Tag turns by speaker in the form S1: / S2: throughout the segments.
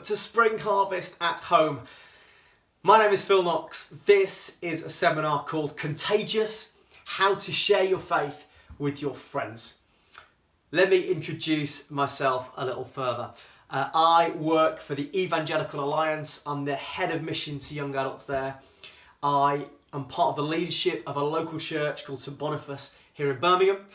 S1: to Spring Harvest at Home. My name is Phil Knox. This is a seminar called Contagious, How to Share Your Faith with Your Friends. Let me introduce myself a little further. I work for the Evangelical Alliance. I'm the head of mission to young adults there. I am part of the leadership of a local church called St Boniface here in Birmingham.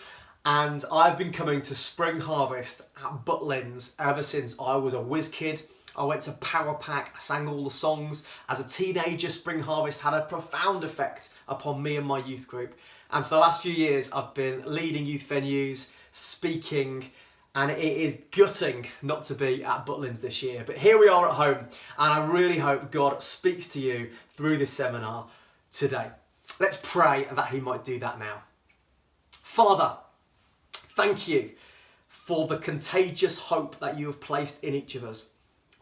S1: And I've been coming to Spring Harvest at Butlins ever since I was a whiz kid. I went to Power Pack, I sang all the songs. As a teenager, Spring Harvest had a profound effect upon me and my youth group. And for the last few years, I've been leading youth venues, speaking, and it is gutting not to be at Butlins this year. But here we are at home, and I really hope God speaks to you through this seminar today. Let's pray that He might do that now. Father, thank you for the contagious hope that you have placed in each of us.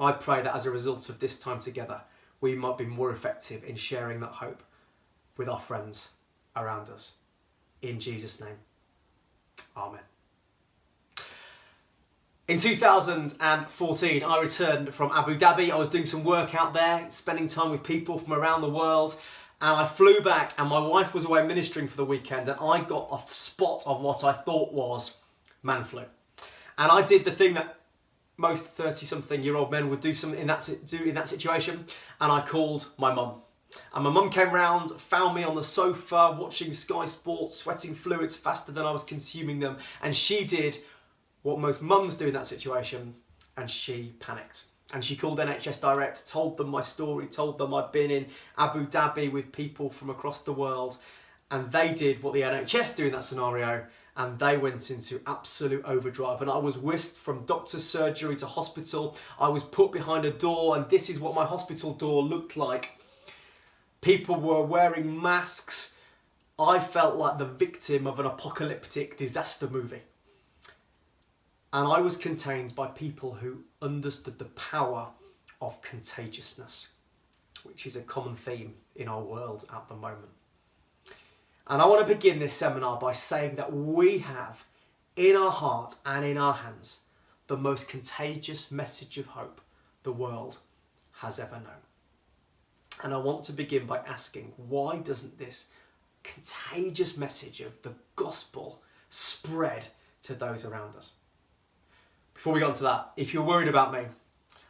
S1: I pray that as a result of this time together, we might be more effective in sharing that hope with our friends around us. In Jesus' name, Amen. In 2014, I returned from Abu Dhabi. I was doing some work out there, spending time with people from around the world. And I flew back, and my wife was away ministering for the weekend, and I got a spot of what I thought was man flu. And I did the thing that most 30-something-year-old men would do in that situation, and I called my mum. And my mum came round, found me on the sofa, watching Sky Sports, sweating fluids faster than I was consuming them, and she did what most mums do in that situation, and she panicked. And she called NHS Direct, told them my story, told them I'd been in Abu Dhabi with people from across the world. And they did what the NHS do in that scenario, and they went into absolute overdrive. And I was whisked from doctor's surgery to hospital. I was put behind a door, and this is what my hospital door looked like. People were wearing masks. I felt like the victim of an apocalyptic disaster movie. And I was contained by people who understood the power of contagiousness, which is a common theme in our world at the moment. And I want to begin this seminar by saying that we have in our heart and in our hands the most contagious message of hope the world has ever known. And I want to begin by asking, why doesn't this contagious message of the gospel spread to those around us? Before we get on to that, if you're worried about me,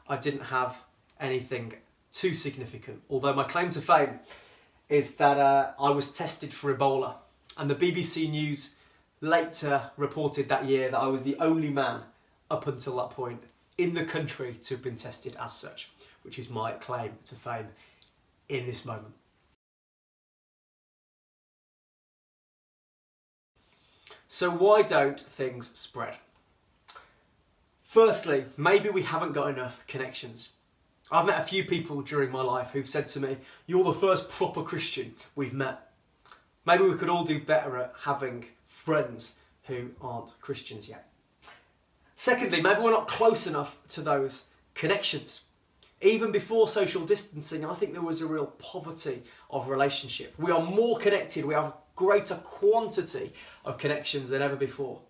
S1: I didn't have anything too significant, although my claim to fame is that I was tested for Ebola, and the BBC News later reported that year that I was the only man up until that point in the country to have been tested as such, which is my claim to fame in this moment. So why don't things spread? Firstly, maybe we haven't got enough connections. I've met a few people during my life who've said to me, "You're the first proper Christian we've met." Maybe we could all do better at having friends who aren't Christians yet. Secondly, maybe we're not close enough to those connections. Even before social distancing, I think there was a real poverty of relationship. We are more connected, we have greater quantity of connections than ever before,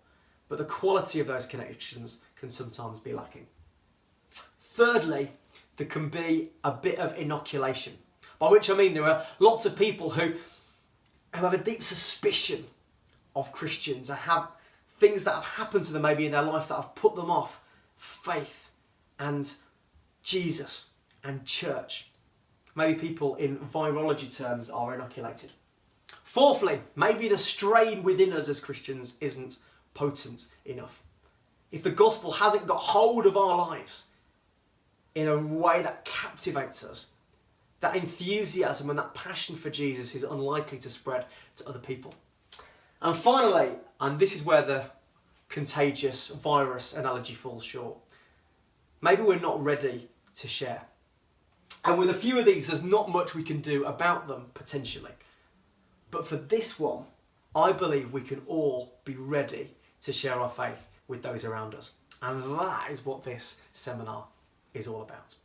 S1: but the quality of those connections can sometimes be lacking. Thirdly, there can be a bit of inoculation, by which I mean there are lots of people who have a deep suspicion of Christians and have things that have happened to them maybe in their life that have put them off faith and Jesus and church. Maybe people in virology terms are inoculated. Fourthly, maybe the strain within us as Christians isn't potent enough. If the gospel hasn't got hold of our lives in a way that captivates us, that enthusiasm and that passion for Jesus is unlikely to spread to other people. And finally, and this is where the contagious virus analogy falls short, maybe we're not ready to share. And with a few of these, there's not much we can do about them, potentially. But for this one, I believe we can all be ready to share our faith with those around us. And that is what this seminar is all about.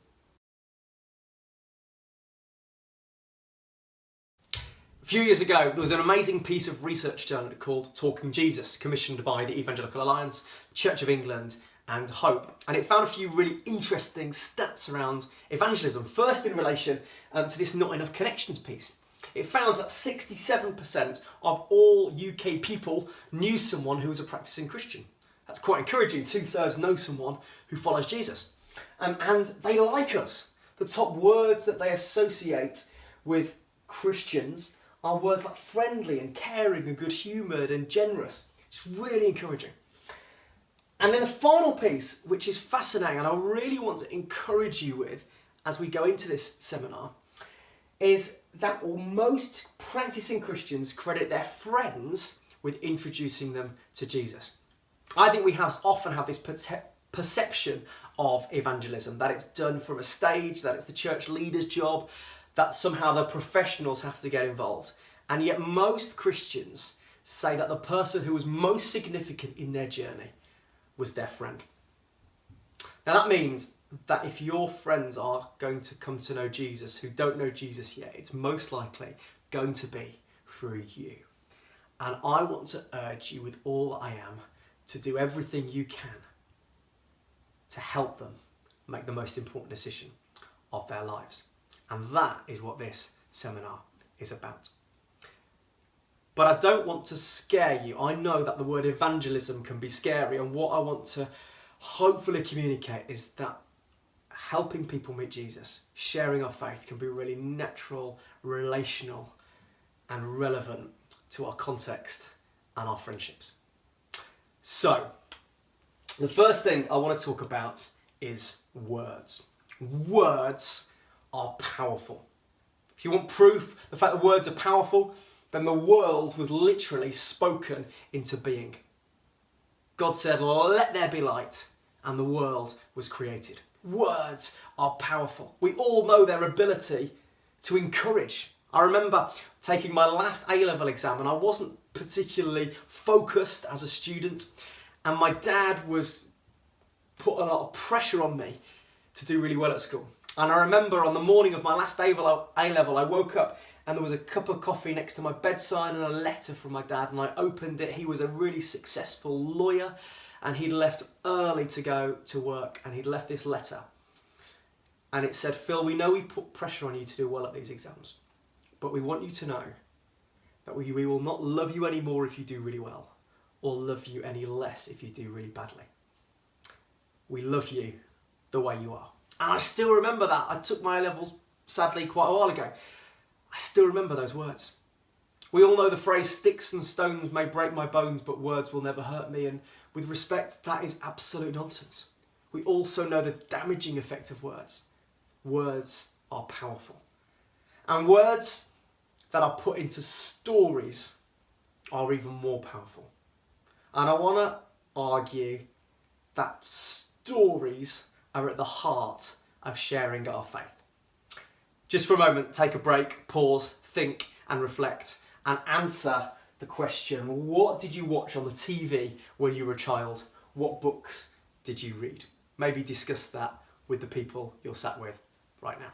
S1: A few years ago, there was an amazing piece of research done called Talking Jesus, commissioned by the Evangelical Alliance, Church of England, and hope. And it found a few really interesting stats around evangelism. First, in relation to this not enough connections piece. It found that 67% of all UK people knew someone who was a practicing Christian. That's quite encouraging. 2/3 know someone who follows Jesus. And they like us. The top words that they associate with Christians are words like friendly and caring and good-humoured and generous. It's really encouraging. And then the final piece, which is fascinating and I really want to encourage you with as we go into this seminar, is that most practicing Christians credit their friends with introducing them to Jesus. I think we often have this perception of evangelism, that it's done from a stage, that it's the church leader's job, that somehow the professionals have to get involved. And yet most Christians say that the person who was most significant in their journey was their friend. Now that means that if your friends are going to come to know Jesus who don't know Jesus yet, it's most likely going to be through you. And I want to urge you with all that I am to do everything you can to help them make the most important decision of their lives. And that is what this seminar is about. But I don't want to scare you. I know that the word evangelism can be scary, and what I want to hopefully communicate is that helping people meet Jesus, sharing our faith, can be really natural, relational, and relevant to our context and our friendships. So, the first thing I want to talk about is words. Words are powerful. If you want proof, the fact that words are powerful, then the world was literally spoken into being. God said, "Let there be light," and the world was created. Words are powerful. We all know their ability to encourage. I remember taking my last A-level exam and I wasn't particularly focused as a student, and my dad was put a lot of pressure on me to do really well at school. And I remember on the morning of my last A-level, I woke up and there was a cup of coffee next to my bedside and a letter from my dad, and I opened it. He was a really successful lawyer and he'd left early to go to work, and he'd left this letter. And it said, "Phil, we know we put pressure on you to do well at these exams, but we want you to know that we will not love you anymore if you do really well, or love you any less if you do really badly. We love you the way you are." And I still remember that. I took my A-levels, sadly, quite a while ago. I still remember those words. We all know the phrase, "Sticks and stones may break my bones, but words will never hurt me." And with respect, that is absolute nonsense. We also know the damaging effect of words. Words are powerful. And words that are put into stories are even more powerful. And I want to argue that stories are at the heart of sharing our faith. Just for a moment, take a break, pause, think and reflect, and answer the question, what did you watch on the TV when you were a child? What books did you read? Maybe discuss that with the people you're sat with right now.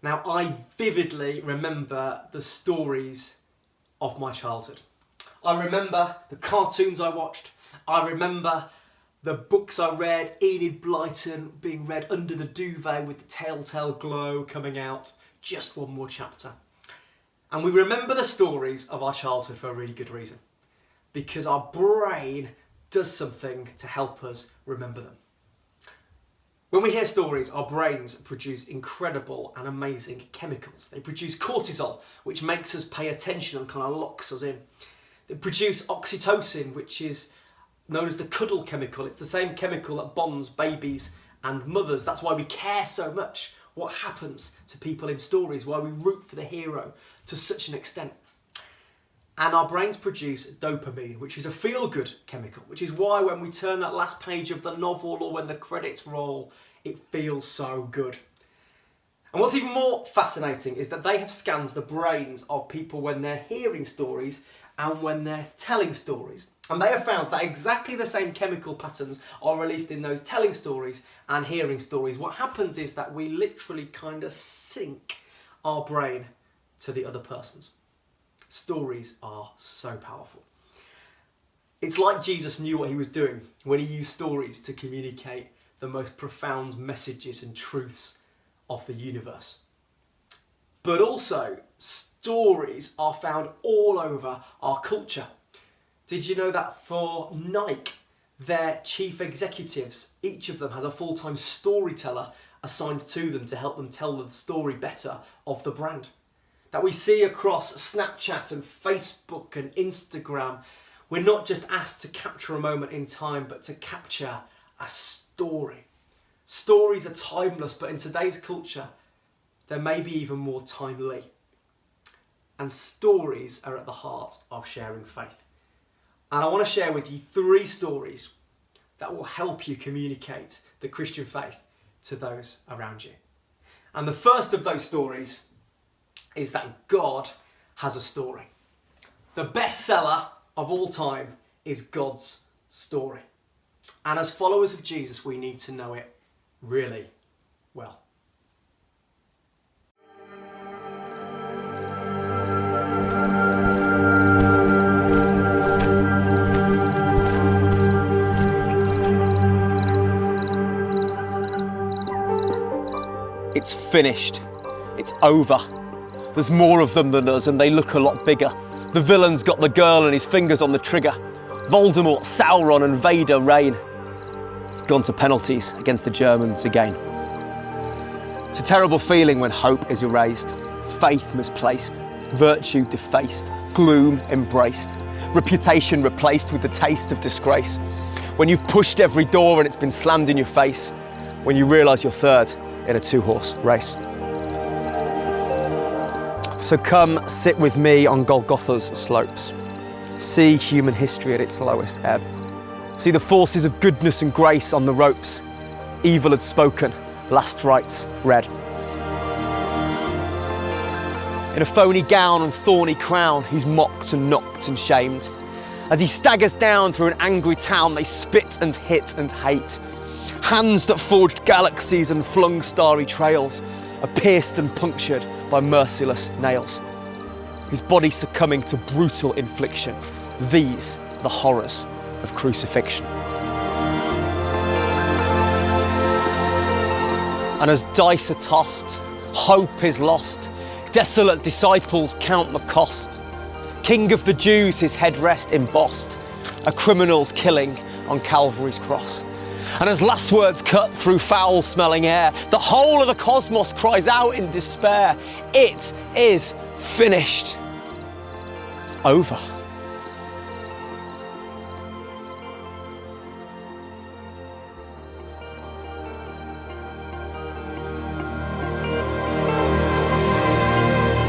S1: Now, I vividly remember the stories of my childhood. I remember the cartoons I watched. I remember the books I read, Enid Blyton being read under the duvet with the telltale glow coming out, just one more chapter. And we remember the stories of our childhood for a really good reason, because our brain does something to help us remember them. When we hear stories, our brains produce incredible and amazing chemicals. They produce cortisol, which makes us pay attention and kind of locks us in. They produce oxytocin, which is known as the cuddle chemical. It's the same chemical that bonds babies and mothers. That's why we care so much what happens to people in stories, why we root for the hero to such an extent. And our brains produce dopamine, which is a feel-good chemical, which is why when we turn that last page of the novel or when the credits roll, it feels so good. And what's even more fascinating is that they have scanned the brains of people when they're hearing stories and when they're telling stories. And they have found that exactly the same chemical patterns are released in those telling stories and hearing stories. What happens is that we literally kind of sync our brain to the other person's. Stories are so powerful. It's like Jesus knew what he was doing when he used stories to communicate the most profound messages and truths of the universe. But also, stories are found all over our culture. Did you know that for Nike, their chief executives, each of them has a full-time storyteller assigned to them to help them tell the story better of the brand? That we see across Snapchat and Facebook and Instagram, we're not just asked to capture a moment in time, but to capture a story. Stories are timeless, but in today's culture, they're maybe even more timely. And stories are at the heart of sharing faith. And I want to share with you 3 stories that will help you communicate the Christian faith to those around you. And the first of those stories is that God has a story. The bestseller of all time is God's story. And as followers of Jesus, we need to know it really well.
S2: It's finished. It's over. There's more of them than us and they look a lot bigger. The villain's got the girl and his fingers on the trigger. Voldemort, Sauron and Vader reign. It's gone to penalties against the Germans again. It's a terrible feeling when hope is erased, faith misplaced, virtue defaced, gloom embraced, reputation replaced with the taste of disgrace. When you've pushed every door and it's been slammed in your face, when you realise you're third in a 2-horse race. So come sit with me on Golgotha's slopes. See human history at its lowest ebb. See the forces of goodness and grace on the ropes. Evil had spoken, last rites read. In a phony gown and thorny crown, he's mocked and knocked and shamed. As he staggers down through an angry town, they spit and hit and hate. Hands that forged galaxies and flung starry trails are pierced and punctured by merciless nails. His body succumbing to brutal infliction. These are the horrors of crucifixion. And as dice are tossed, hope is lost. Desolate disciples count the cost. King of the Jews, his headrest embossed, a criminal's killing on Calvary's cross. And as last words cut through foul-smelling air, the whole of the cosmos cries out in despair. It is finished. It's over.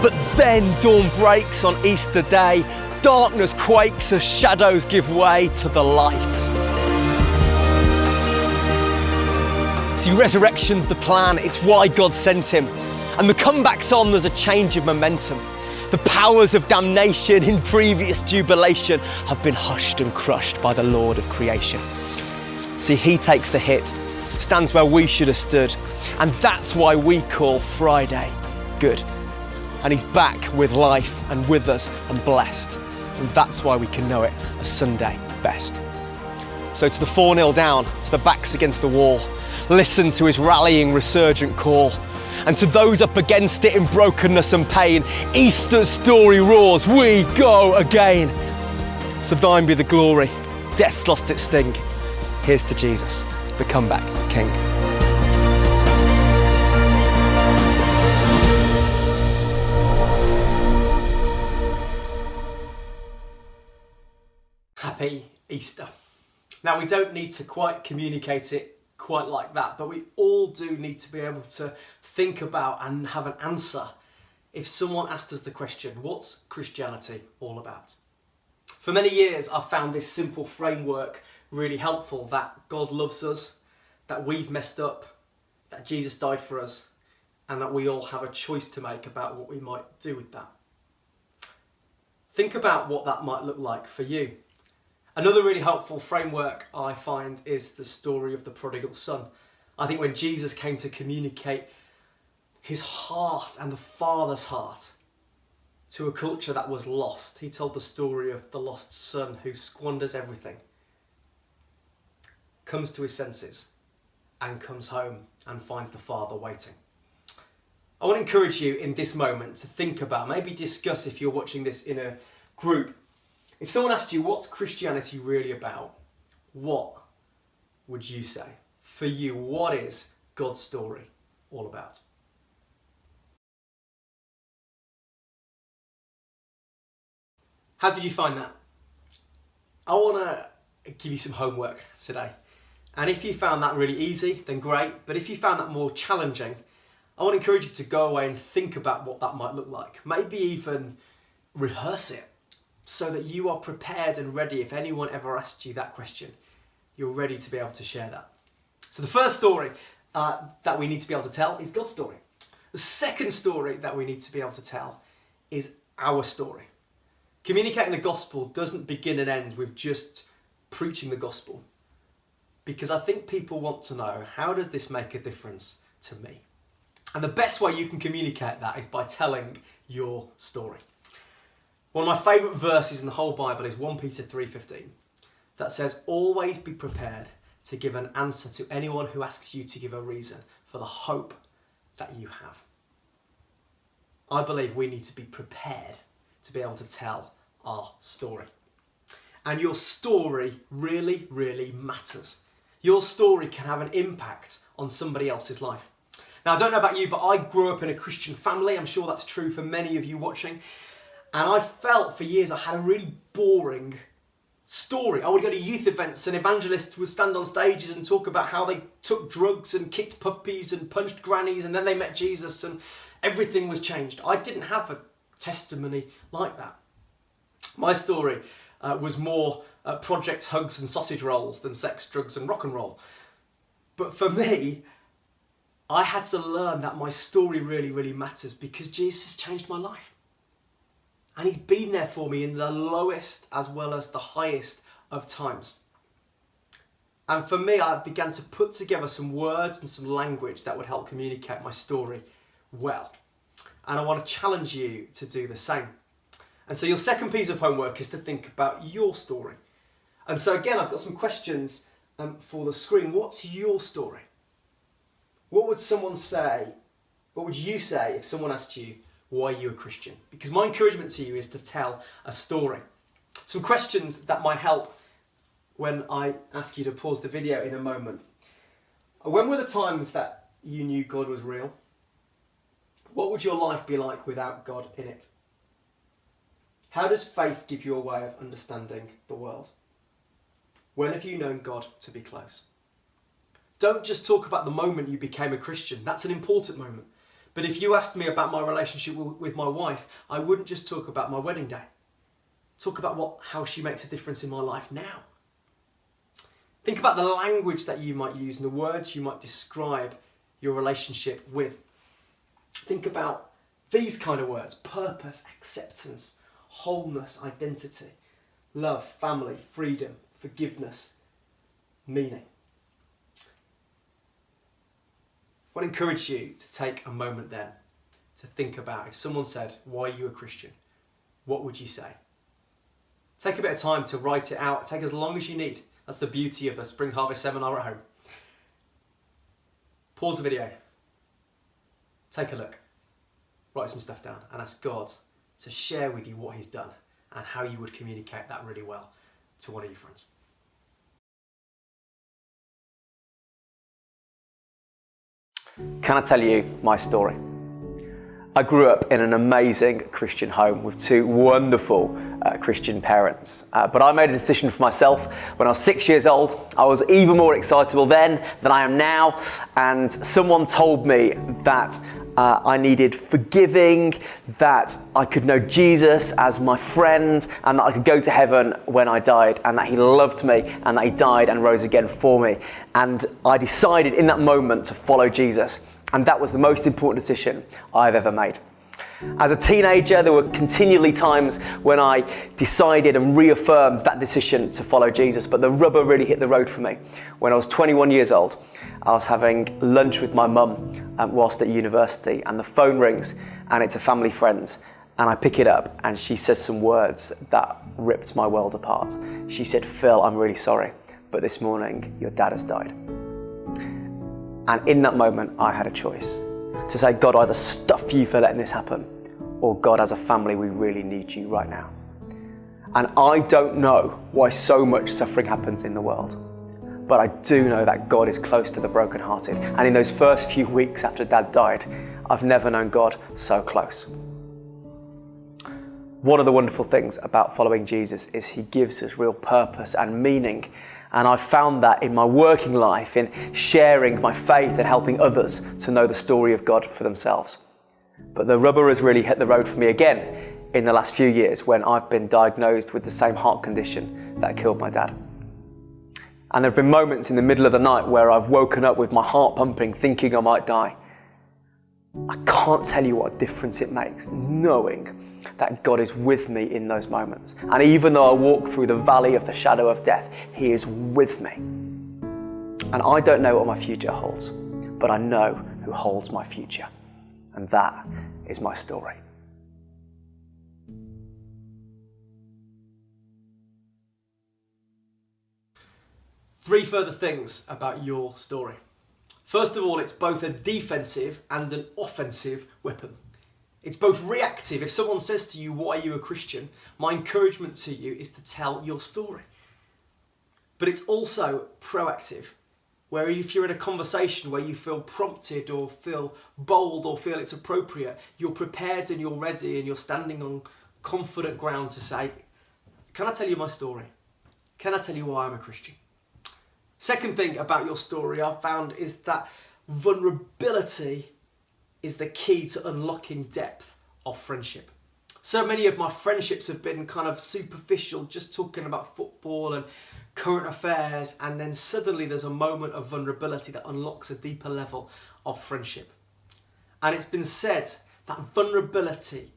S2: But then dawn breaks on Easter Day. Darkness quakes as shadows give way to the light. See, resurrection's the plan, it's why God sent him. And the comeback's on, there's a change of momentum. The powers of damnation in previous jubilation have been hushed and crushed by the Lord of creation. See, he takes the hit, stands where we should have stood, and that's why we call Friday good. And he's back with life and with us and blessed, and that's why we can know it as Sunday best. So to the 4-0 down, to the backs against the wall, listen to his rallying resurgent call. And to those up against it in brokenness and pain, Easter's story roars, we go again. So thine be the glory, death's lost its sting. Here's to Jesus, the comeback King.
S1: Happy Easter. Now, we don't need to quite communicate it quite like that, but we all do need to be able to think about and have an answer if someone asked us the question, what's Christianity all about? For many years, I've found this simple framework really helpful, that God loves us, that we've messed up, that Jesus died for us, and that we all have a choice to make about what we might do with that. Think about what that might look like for you. Another really helpful framework I find is the story of the prodigal son. I think when Jesus came to communicate his heart and the Father's heart to a culture that was lost. He told the story of the lost son who squanders everything, comes to his senses, and comes home and finds the father waiting. I want to encourage you in this moment to think about, maybe discuss if you're watching this in a group. If someone asked you, what's Christianity really about? What would you say? For you, what is God's story all about? How did you find that? I want to give you some homework today. And if you found that really easy, then great. But if you found that more challenging, I want to encourage you to go away and think about what that might look like. Maybe even rehearse it so that you are prepared and ready if anyone ever asks you that question. You're ready to be able to share that. So the first story that we need to be able to tell is God's story. The second story that we need to be able to tell is our story. Communicating the gospel doesn't begin and end with just preaching the gospel, because I think people want to know, how does this make a difference to me? And the best way you can communicate that is by telling your story. One of my favourite verses in the whole Bible is 1 Peter 3:15, that says, always be prepared to give an answer to anyone who asks you to give a reason for the hope that you have. I believe we need to be prepared to be able to tell our story. And your story really, really matters. Your story can have an impact on somebody else's life. Now, I don't know about you, but I grew up in a Christian family. I'm sure that's true for many of you watching. And I felt for years I had a really boring story. I would go to youth events and evangelists would stand on stages and talk about how they took drugs and kicked puppies and punched grannies, and then they met Jesus and everything was changed. I didn't have a testimony like that. My story was more project hugs and sausage rolls than sex, drugs and rock and roll. But for me, I had to learn that my story really, really matters, because Jesus changed my life. And he's been there for me in the lowest as well as the highest of times. And for me, I began to put together some words and some language that would help communicate my story well. And I want to challenge you to do the same. And so your second piece of homework is to think about your story. And so again, I've got some questions for the screen. What's your story? What would someone say? What would you say if someone asked you, why are you a Christian? Because my encouragement to you is to tell a story. Some questions that might help when I ask you to pause the video in a moment. When were the times that you knew God was real? What would your life be like without God in it? How does faith give you a way of understanding the world? When have you known God to be close? Don't just talk about the moment you became a Christian. That's an important moment. But if you asked me about my relationship with my wife, I wouldn't just talk about my wedding day. Talk about how she makes a difference in my life now. Think about the language that you might use and the words you might describe your relationship with. Think about these kind of words: purpose, acceptance, wholeness, identity, love, family, freedom, forgiveness, meaning. I want to encourage you to take a moment then to think about, if someone said, why are you a Christian? What would you say? Take a bit of time to write it out. Take as long as you need. That's the beauty of a Spring Harvest seminar at home. Pause the video. Take a look. Write some stuff down and ask God to share with you what he's done and how you would communicate that really well to one of your friends.
S2: Can I tell you my story? I grew up in an amazing Christian home with two wonderful Christian parents. But I made a decision for myself when I was 6 years old. I was even more excitable then than I am now. And someone told me that I needed forgiving, that I could know Jesus as my friend, and that I could go to heaven when I died, and that he loved me, and that he died and rose again for me. And I decided in that moment to follow Jesus. And that was the most important decision I've ever made. As a teenager, there were continually times when I decided and reaffirmed that decision to follow Jesus, but the rubber really hit the road for me. When I was 21 years old, I was having lunch with my mum whilst at university, and the phone rings, and it's a family friend, And I pick it up and she says some words that ripped my world apart. She said, "Phil, I'm really sorry, but this morning your dad has died." And in that moment, I had a choice to say, "God, either stuff you for letting this happen, or God, as a family, we really need you right now." And I don't know why so much suffering happens in the world, but I do know that God is close to the brokenhearted. And in those first few weeks after Dad died, I've never known God so close. One of the wonderful things about following Jesus is he gives us real purpose and meaning. And I've found that in my working life, in sharing my faith and helping others to know the story of God for themselves. But the rubber has really hit the road for me again in the last few years when I've been diagnosed with the same heart condition that killed my dad. And there have been moments in the middle of the night where I've woken up with my heart pumping, thinking I might die. I can't tell you what a difference it makes knowing that God is with me in those moments. And even though I walk through the valley of the shadow of death, he is with me. And I don't know what my future holds, but I know who holds my future. And that is my story.
S1: Three further things about your story. First of all, it's both a defensive and an offensive weapon. It's both reactive. If someone says to you, "Why are you a Christian?" my encouragement to you is to tell your story. But it's also proactive, where if you're in a conversation where you feel prompted or feel bold or feel it's appropriate, you're prepared and you're ready and you're standing on confident ground to say, "Can I tell you my story? Can I tell you why I'm a Christian?" Second thing about your story I've found is that vulnerability is the key to unlocking depth of friendship. So many of my friendships have been kind of superficial, just talking about football and current affairs, and then suddenly there's a moment of vulnerability that unlocks a deeper level of friendship. And it's been said that vulnerability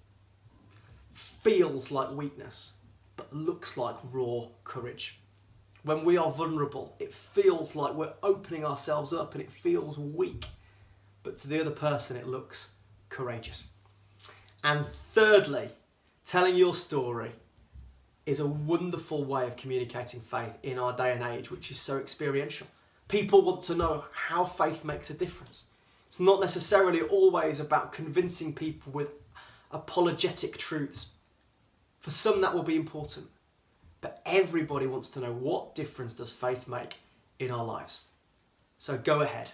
S1: feels like weakness, but looks like raw courage. When we are vulnerable, it feels like we're opening ourselves up and it feels weak. But to the other person, it looks courageous. And thirdly, telling your story is a wonderful way of communicating faith in our day and age, which is so experiential. People want to know how faith makes a difference. It's not necessarily always about convincing people with apologetic truths. For some, that will be important. But everybody wants to know, what difference does faith make in our lives? So go ahead,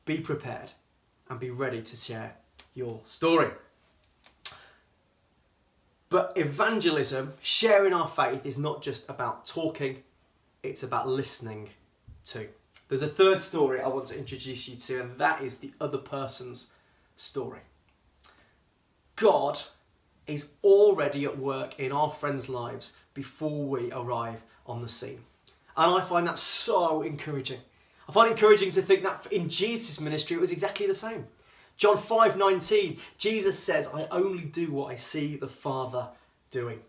S1: be prepared, and be ready to share your story. But evangelism, sharing our faith, is not just about talking, it's about listening too. There's a third story I want to introduce you to, and that is the other person's story. God is already at work in our friends' lives before we arrive on the scene. And I find that so encouraging. I find it encouraging to think that in Jesus' ministry it was exactly the same. John 5:19, Jesus says, "I only do what I see the Father doing."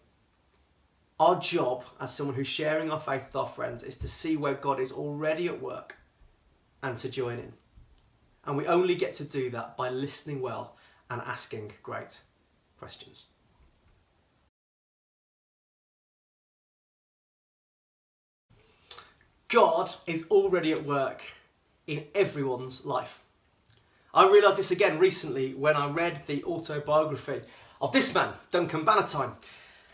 S1: Our job as someone who's sharing our faith with our friends is to see where God is already at work and to join in. And we only get to do that by listening well and asking great questions. God is already at work in everyone's life. I realised this again recently when I read the autobiography of this man, Duncan Bannatyne.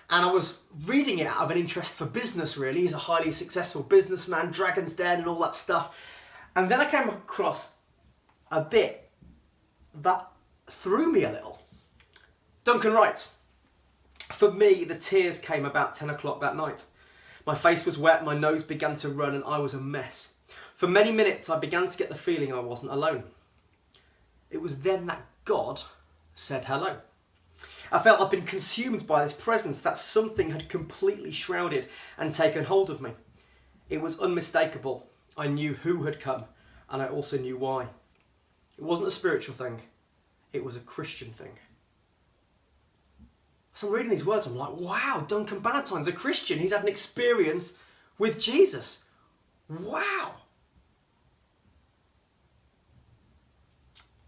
S1: And I was reading it out of an interest for business, really. He's a highly successful businessman, Dragon's Den and all that stuff. And then I came across a bit that threw me a little. Duncan writes, "For me, the tears came about 10 o'clock that night. My face was wet, my nose began to run, and I was a mess. For many minutes, I began to get the feeling I wasn't alone. It was then that God said hello. I felt I'd been consumed by this presence, that something had completely shrouded and taken hold of me. It was unmistakable. I knew who had come, and I also knew why. It wasn't a spiritual thing, it was a Christian thing." So I'm reading these words, I'm like, wow, Duncan Bannatyne's a Christian. He's had an experience with Jesus. Wow.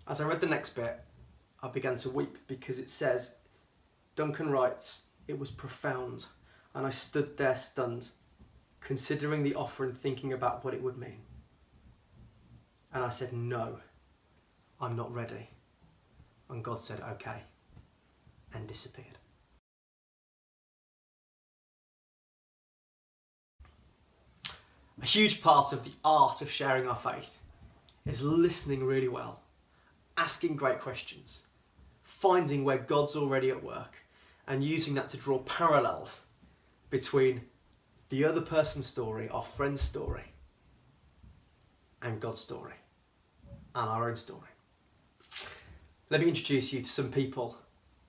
S1: As I read the next bit, I began to weep because it says, Duncan writes, "It was profound, and I stood there stunned, considering the offer and thinking about what it would mean. And I said, no, I'm not ready." And God said, okay, and disappeared. A huge part of the art of sharing our faith is listening really well, asking great questions, finding where God's already at work, and using that to draw parallels between the other person's story, our friend's story, and God's story, and our own story. Let me introduce you to some people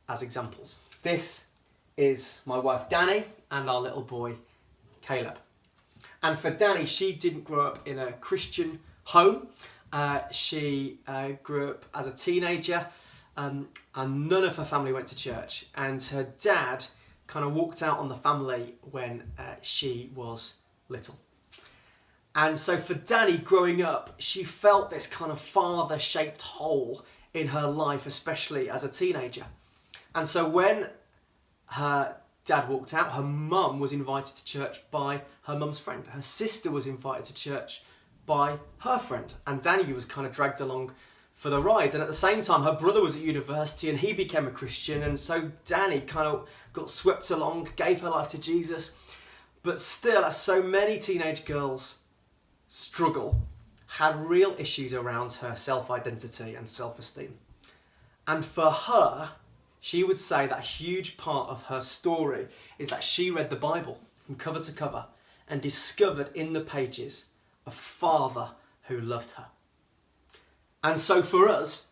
S1: as examples. This is my wife Danny and our little boy Caleb. And for Danny, she didn't grow up in a Christian home. She grew up as a teenager, and none of her family went to church. And her dad kind of walked out on the family when she was little. And so for Danny, growing up, she felt this kind of father-shaped hole in her life, especially as a teenager. And so when her dad walked out, her mum was invited to church by her mum's friend. Her sister was invited to church by her friend. And Danny was kind of dragged along for the ride. And at the same time, her brother was at university and he became a Christian. And so Danny kind of got swept along, gave her life to Jesus. But still, as so many teenage girls struggle, had real issues around her self-identity and self-esteem. And for her, she would say that a huge part of her story is that she read the Bible from cover to cover and discovered in the pages a father who loved her. And so for us,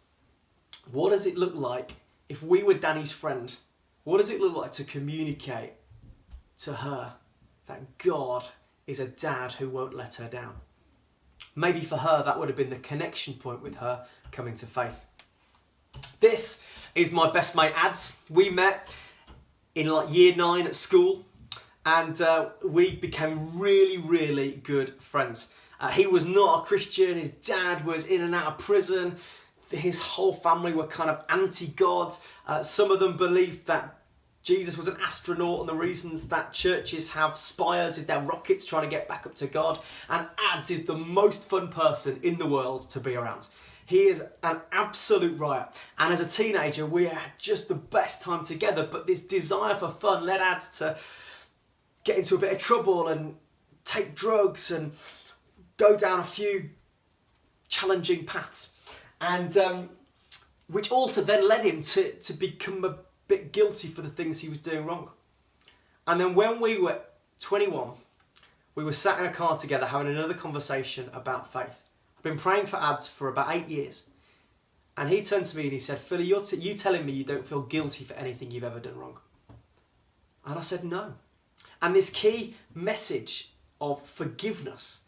S1: what does it look like if we were Danny's friend? What does it look like to communicate to her that God is a dad who won't let her down? Maybe for her, that would have been the connection point with her coming to faith. This is my best mate, Ads. We met in like year 9 at school, and we became really, really good friends. He was not a Christian. His dad was in and out of prison. His whole family were kind of anti-God. Some of them believed that Jesus was an astronaut, and the reasons that churches have spires is they're rockets trying to get back up to God. And Ads is the most fun person in the world to be around. He is an absolute riot. And as a teenager, we had just the best time together. But this desire for fun led Ads to get into a bit of trouble and take drugs and go down a few challenging paths. And which also then led him to become a bit guilty for the things he was doing wrong. And then when we were 21, we were sat in a car together having another conversation about faith. I've been praying for Ads for about 8 years. And he turned to me and he said, "Philly, you telling me you don't feel guilty for anything you've ever done wrong?" And I said, no. And this key message of forgiveness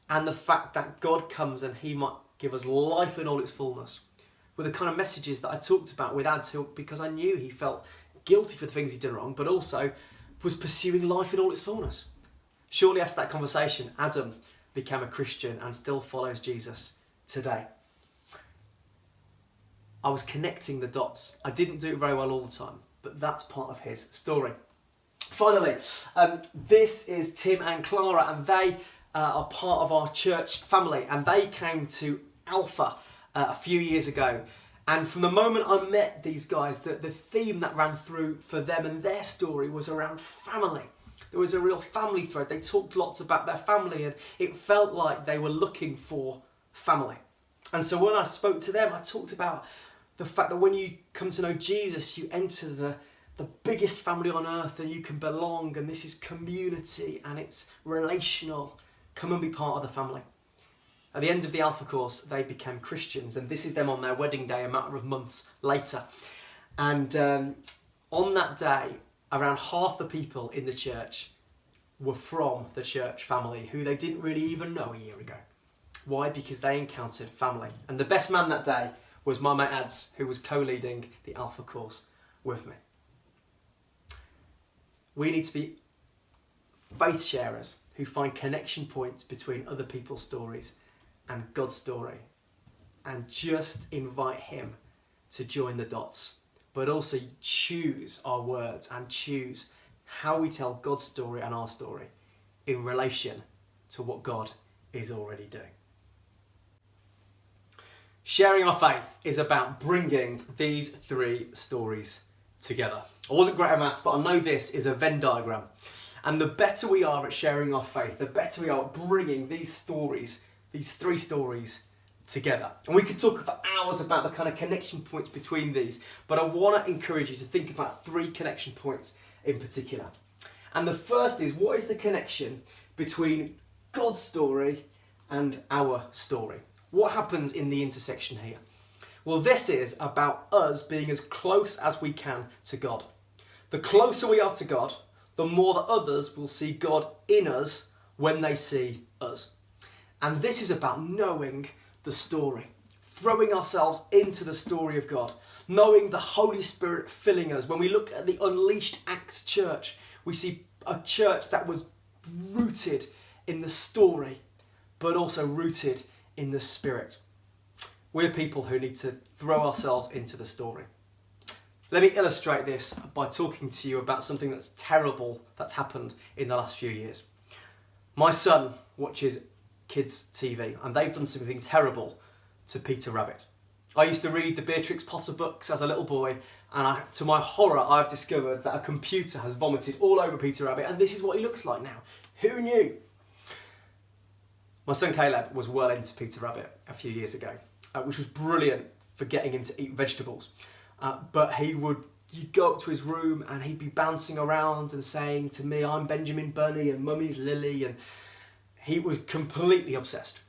S1: and the fact that God comes and he might give us life in all its fullness were the kind of messages that I talked about with Ads, because I knew he felt guilty for the things he'd done wrong, but also was pursuing life in all its fullness. Shortly after that conversation, Adam became a Christian and still follows Jesus today. I was connecting the dots. I didn't do it very well all the time, but that's part of his story. Finally, this is Tim and Clara, and they are part of our church family, and they came to Alpha a few years ago. And from the moment I met these guys, the theme that ran through for them and their story was around family. There was a real family thread. They talked lots about their family, and it felt like they were looking for family. And so when I spoke to them, I talked about the fact that when you come to know Jesus, you enter the biggest family on earth, and you can belong, and this is community and it's relational. Come and be part of the family. At the end of the Alpha course, they became Christians, and this is them on their wedding day a matter of months later. And on that day, around half the people in the church were from the church family who they didn't really even know a year ago. Why? Because they encountered family. And the best man that day was my mate Ads, who was co-leading the Alpha course with me. We need to be faith sharers who find connection points between other people's stories and God's story, and just invite him to join the dots. but also choose our words and choose how we tell God's story and our story in relation to what God is already doing. Sharing our faith is about bringing these three stories together. I wasn't great at maths, but I know this is a Venn diagram. And the better we are at sharing our faith, the better we are at bringing these stories, these three stories, together. And we could talk for hours about the kind of connection points between these, but I want to encourage you to think about three connection points in particular. And the first is, what is the connection between God's story and our story? What happens in the intersection here? Well, this is about us being as close as we can to God. The closer we are to God, the more that others will see God in us when they see us. And this is about knowing the story, throwing ourselves into the story of God, knowing the Holy Spirit filling us. When we look at the Unleashed Acts church, we see a church that was rooted in the story, but also rooted in the Spirit. We're people who need to throw ourselves into the story. Let me illustrate this by talking to you about something that's terrible that's happened in the last few years. My son watches kids' TV, and they've done something terrible to Peter Rabbit. I used to read the Beatrix Potter books as a little boy, and to my horror, I've discovered that a computer has vomited all over Peter Rabbit, and this is what he looks like now. Who knew? My son Caleb was well into Peter Rabbit a few years ago, which was brilliant for getting him to eat vegetables. But you'd go up to his room and he'd be bouncing around and saying to me, "I'm Benjamin Bunny and Mummy's Lily," and he was completely obsessed.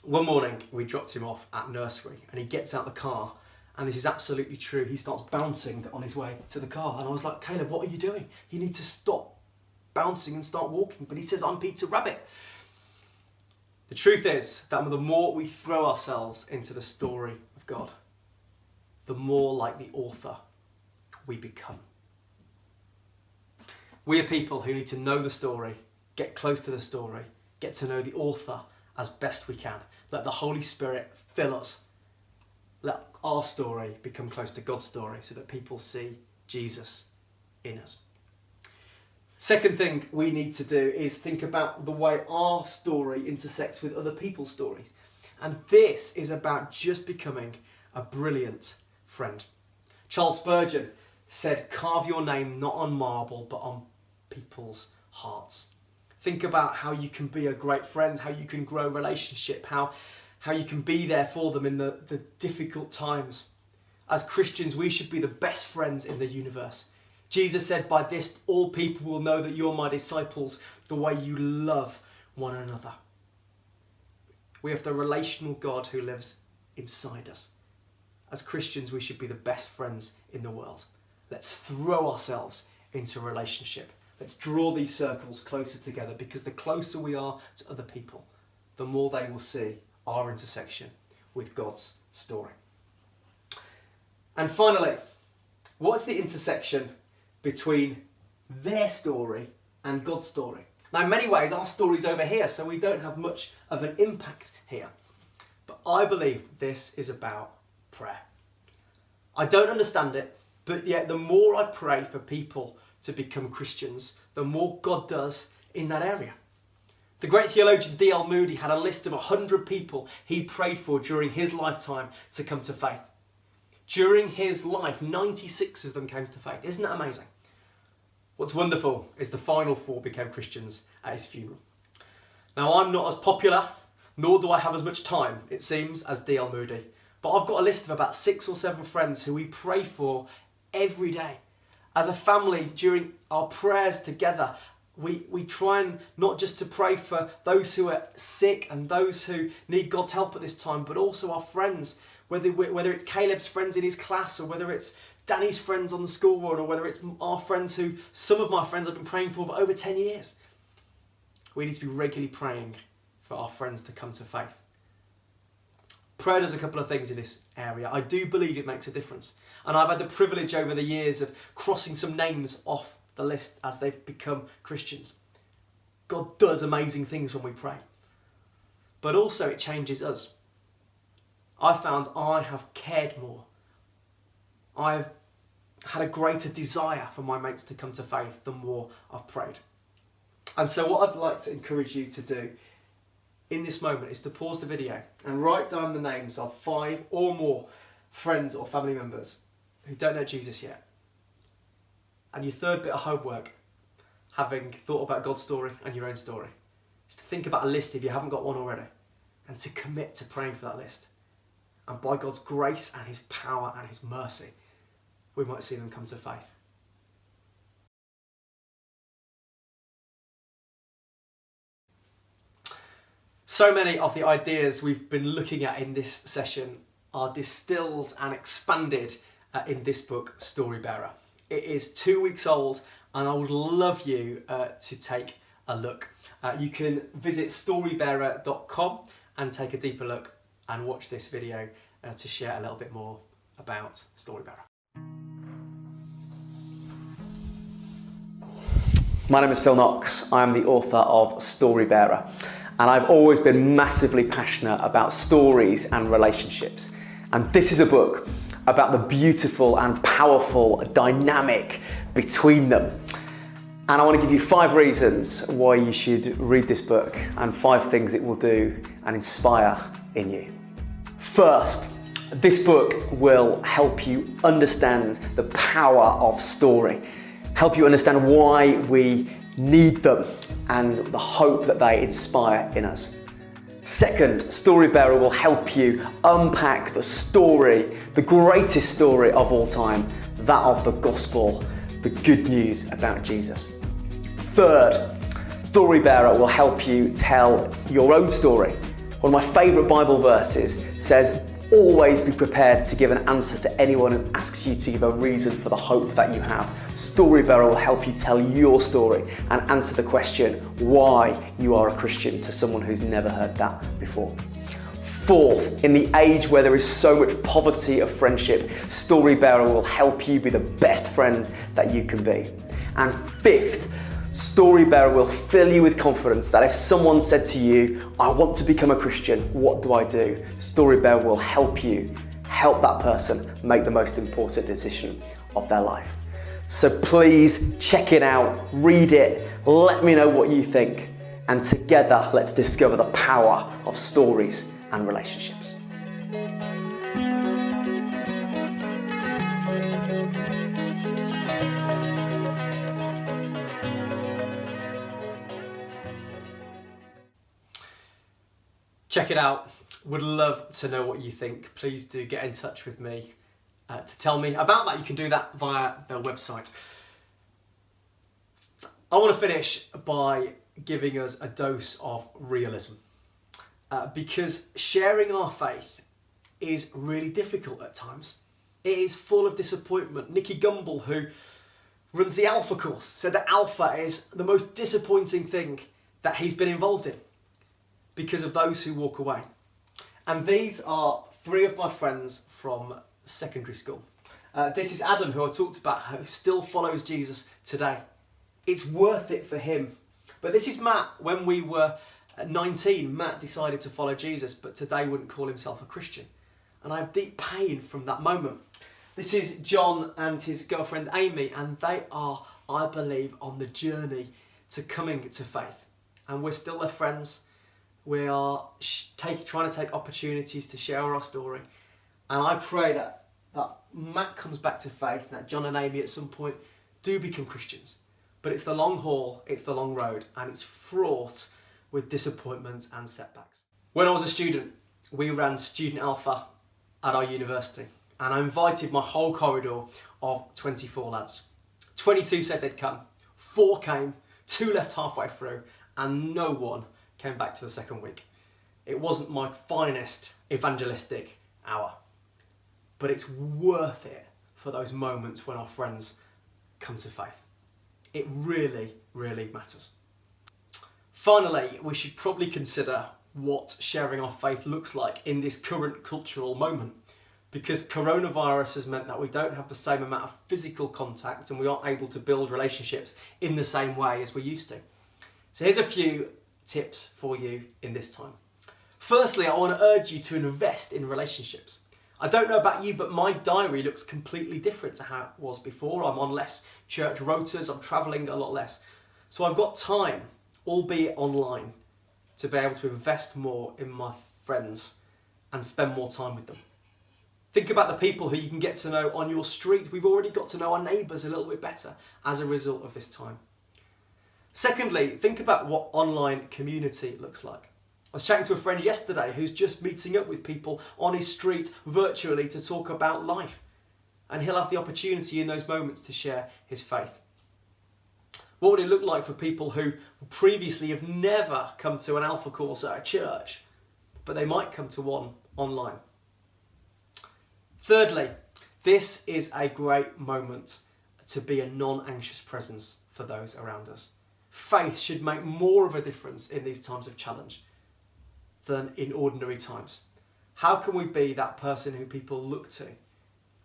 S1: One morning we dropped him off at nursery and he gets out the car, and this is absolutely true, he starts bouncing on his way to the car, and I was like, "Caleb, what are you doing? You need to stop bouncing and start walking." But he says, "I'm Peter Rabbit." The truth is that the more we throw ourselves into the story of God, the more like the author we become. We are people who need to know the story, get close to the story, get to know the author as best we can. Let the Holy Spirit fill us. Let our story become close to God's story so that people see Jesus in us. Second thing we need to do is think about the way our story intersects with other people's stories. And this is about just becoming a brilliant friend. Charles Spurgeon said, "Carve your name not on marble, but on people's hearts." Think about how you can be a great friend, how you can grow relationship, how you can be there for them in the difficult times. As Christians, we should be the best friends in the universe. Jesus said, "By this all people will know that you're my disciples, the way you love one another." We have the relational God who lives inside us. As Christians, we should be the best friends in the world. Let's throw ourselves into a relationship. Let's draw these circles closer together, because the closer we are to other people, the more they will see our intersection with God's story. And finally, what's the intersection between their story and God's story? Now, in many ways, our story's over here, so we don't have much of an impact here. But I believe this is about prayer. I don't understand it, but yet the more I pray for people to become Christians, the more God does in that area. The great theologian D.L. Moody had a list of 100 people he prayed for during his lifetime to come to faith. During his life, 96 of them came to faith. Isn't that amazing? What's wonderful is the final 4 became Christians at his funeral. Now, I'm not as popular, nor do I have as much time, it seems, as D.L. Moody. But I've got a list of about 6 or 7 friends who we pray for every day. As a family, during our prayers together, we try and not just to pray for those who are sick and those who need God's help at this time, but also our friends, whether it's Caleb's friends in his class, or whether it's Danny's friends on the school board, or whether it's our friends who, some of my friends I've been praying for over 10 years. We need to be regularly praying for our friends to come to faith. Prayer does a couple of things in this area. I do believe it makes a difference. And I've had the privilege over the years of crossing some names off the list as they've become Christians. God does amazing things when we pray. But also it changes us. I found I have cared more. I've had a greater desire for my mates to come to faith the more I've prayed. And so what I'd like to encourage you to do in this moment is to pause the video and write down the names of 5 or more friends or family members who don't know Jesus yet. And your third bit of homework, having thought about God's story and your own story, is to think about a list if you haven't got one already, and to commit to praying for that list. And by God's grace and his power and his mercy, we might see them come to faith. So many of the ideas we've been looking at in this session are distilled and expanded in this book, Storybearer. It is 2 weeks old, and I would love you to take a look. You can visit storybearer.com and take a deeper look and watch this video to share a little bit more about Storybearer.
S2: My name is Phil Knox. I am the author of Storybearer, and I've always been massively passionate about stories and relationships. And this is a book about the beautiful and powerful dynamic between them. And I want to give you 5 reasons why you should read this book and 5 things it will do and inspire in you. First, this book will help you understand the power of story, help you understand why we need them and the hope that they inspire in us. Second, Storybearer will help you unpack the story, the greatest story of all time, that of the gospel, the good news about Jesus. Third, Storybearer will help you tell your own story. One of my favourite Bible verses says, always be prepared to give an answer to anyone who asks you to give a reason for the hope that you have. Storybearer will help you tell your story and answer the question why you are a Christian to someone who's never heard that before. Fourth, in the age where there is so much poverty of friendship, Storybearer will help you be the best friend that you can be. And fifth, Storybearer will fill you with confidence that if someone said to you, I want to become a Christian, what do I do? Storybearer will help you, help that person make the most important decision of their life. So please check it out, read it, let me know what you think, and together let's discover the power of stories and relationships.
S1: Check it out. Would love to know what you think. Please do get in touch with me to tell me about that. You can do that via their website. I want to finish by giving us a dose of realism because sharing our faith is really difficult at times. It is full of disappointment. Nicky Gumbel, who runs the Alpha course, said that Alpha is the most disappointing thing that he's been involved in, because of those who walk away. And these are 3 of my friends from secondary school. This is Adam, who I talked about, who still follows Jesus today. It's worth it for him. But this is Matt. When we were 19, Matt decided to follow Jesus, but today wouldn't call himself a Christian. And I have deep pain from that moment. This is John and his girlfriend Amy, and they are, I believe, on the journey to coming to faith. And we're still their friends. We are trying to take opportunities to share our story. And I pray that Matt comes back to faith, and that John and Amy at some point do become Christians. But it's the long haul, it's the long road, and it's fraught with disappointments and setbacks. When I was a student, we ran Student Alpha at our university, and I invited my whole corridor of 24 lads. 22 said they'd come, 4 came, 2 left halfway through, and no one came back to the second week. It wasn't my finest evangelistic hour, but it's worth it for those moments when our friends come to faith. It really, really matters. Finally, we should probably consider what sharing our faith looks like in this current cultural moment, because coronavirus has meant that we don't have the same amount of physical contact and we aren't able to build relationships in the same way as we used to. So here's a few tips for you in this time. Firstly, I want to urge you to invest in relationships. I don't know about you, but my diary looks completely different to how it was before. I'm on less church rotas, I'm travelling a lot less. So I've got time, albeit online, to be able to invest more in my friends and spend more time with them. Think about the people who you can get to know on your street. We've already got to know our neighbours a little bit better as a result of this time. Secondly, think about what online community looks like. I was chatting to a friend yesterday who's just meeting up with people on his street virtually to talk about life. And he'll have the opportunity in those moments to share his faith. What would it look like for people who previously have never come to an Alpha course at a church, but they might come to one online? Thirdly, this is a great moment to be a non-anxious presence for those around us. Faith should make more of a difference in these times of challenge than in ordinary times. How can we be that person who people look to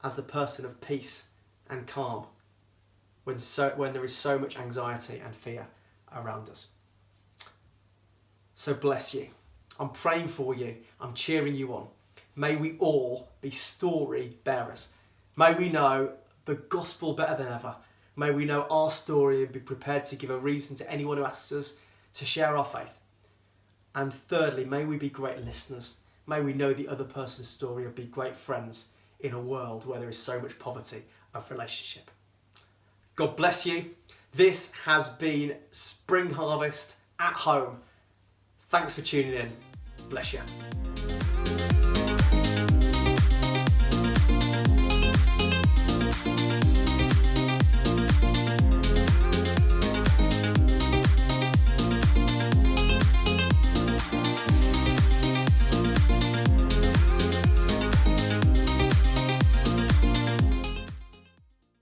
S1: as the person of peace and calm when there is so much anxiety and fear around us? So bless you. I'm praying for you. I'm cheering you on. May we all be story bearers. May we know the gospel better than ever. May we know our story and be prepared to give a reason to anyone who asks us to share our faith. And thirdly, may we be great listeners. May we know the other person's story and be great friends in a world where there is so much poverty of relationship. God bless you. This has been Spring Harvest at Home. Thanks for tuning in. Bless you.